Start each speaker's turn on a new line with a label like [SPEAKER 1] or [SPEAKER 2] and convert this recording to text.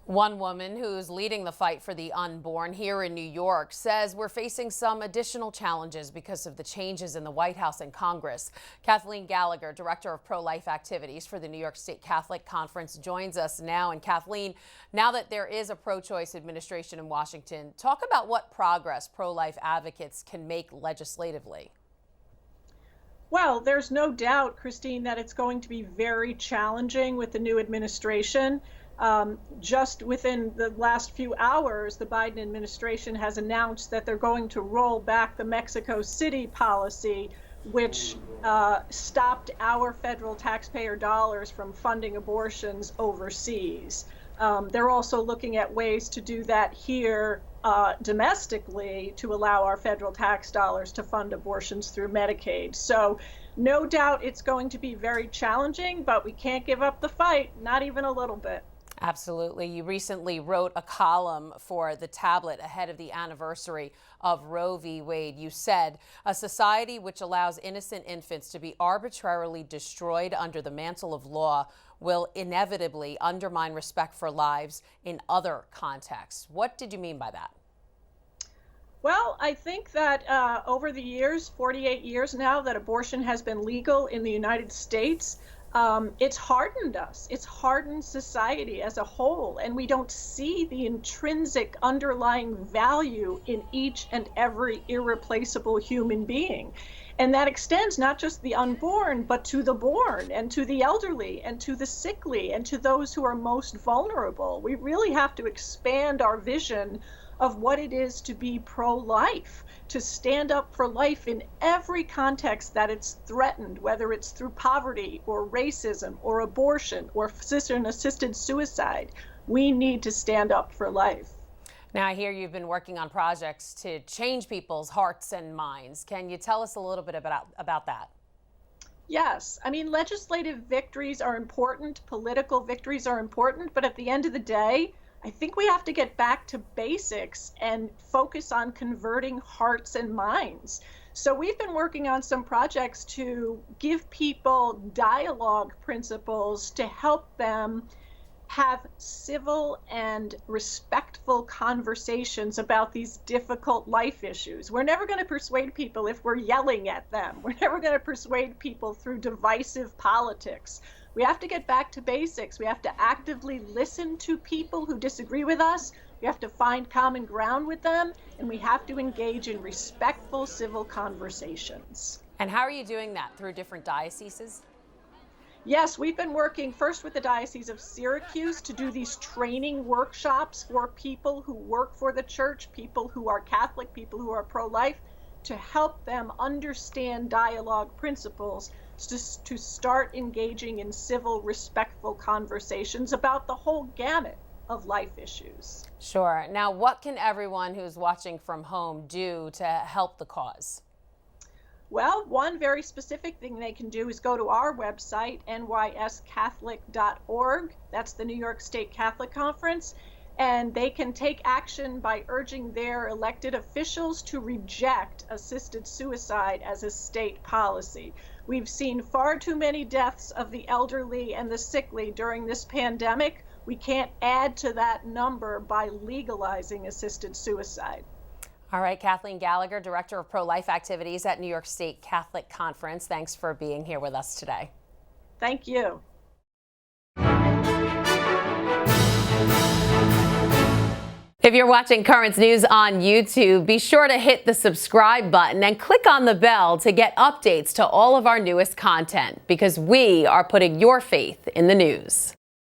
[SPEAKER 1] One woman who's leading the fight for the unborn here in New York says we're facing some additional challenges because of the changes in the White House and Congress. Kathleen Gallagher, director of pro-life activities for the New York State Catholic Conference, joins us now. And Kathleen, now that there is a pro-choice administration in Washington, talk about what progress pro-life advocates can make legislatively.
[SPEAKER 2] Well, there's no doubt, Christine, that it's going to be very challenging with the new administration. Just within the last few hours, the Biden administration has announced that they're going to roll back the Mexico City policy, which stopped our federal taxpayer dollars from funding abortions overseas. They're also looking at ways to do that here domestically to allow our federal tax dollars to fund abortions through Medicaid. So no doubt it's going to be very challenging, but we can't give up the fight, not even a little bit.
[SPEAKER 1] Absolutely. You recently wrote a column for The Tablet ahead of the anniversary of Roe v. Wade. You said, a society which allows innocent infants to be arbitrarily destroyed under the mantle of law will inevitably undermine respect for lives in other contexts. What did you mean by that?
[SPEAKER 2] Well, I think that over the years, 48 years now, that abortion has been legal in the United States, it's hardened us. It's hardened society as a whole, and we don't see the intrinsic underlying value in each and every irreplaceable human being. And that extends not just the unborn, but to the born and to the elderly and to the sickly and to those who are most vulnerable. We really have to expand our vision of what it is to be pro-life, to stand up for life in every context that it's threatened, whether it's through poverty or racism or abortion or physician-assisted suicide. We need to stand up for life.
[SPEAKER 1] Now, I hear you've been working on projects to change people's hearts and minds. Can you tell us a little bit about that?
[SPEAKER 2] Yes. I mean, legislative victories are important, political victories are important, but at the end of the day, I think we have to get back to basics and focus on converting hearts and minds. So we've been working on some projects to give people dialogue principles to help them have civil and respectful conversations about these difficult life issues. We're never going to persuade people if we're yelling at them. We're never going to persuade people through divisive politics. We have to get back to basics. We have to actively listen to people who disagree with us. We have to find common ground with them, and we have to engage in respectful civil conversations.
[SPEAKER 1] And how are you doing that? Through different dioceses?
[SPEAKER 2] Yes, we've been working first with the Diocese of Syracuse to do these training workshops for people who work for the church, people who are Catholic, people who are pro-life, to help them understand dialogue principles, to start engaging in civil, respectful conversations about the whole gamut of life issues.
[SPEAKER 1] Sure. Now, what can everyone who's watching from home do to help the cause?
[SPEAKER 2] Well, one very specific thing they can do is go to our website, nyscatholic.org. That's the New York State Catholic Conference. And they can take action by urging their elected officials to reject assisted suicide as a state policy. We've seen far too many deaths of the elderly and the sickly during this pandemic. We can't add to that number by legalizing assisted suicide.
[SPEAKER 1] All right, Kathleen Gallagher, Director of Pro-Life Activities at New York State Catholic Conference. Thanks for being here with us today.
[SPEAKER 2] Thank you.
[SPEAKER 1] If you're watching Currents News on YouTube, be sure to hit the subscribe button and click on the bell to get updates to all of our newest content, because we are putting your faith in the news.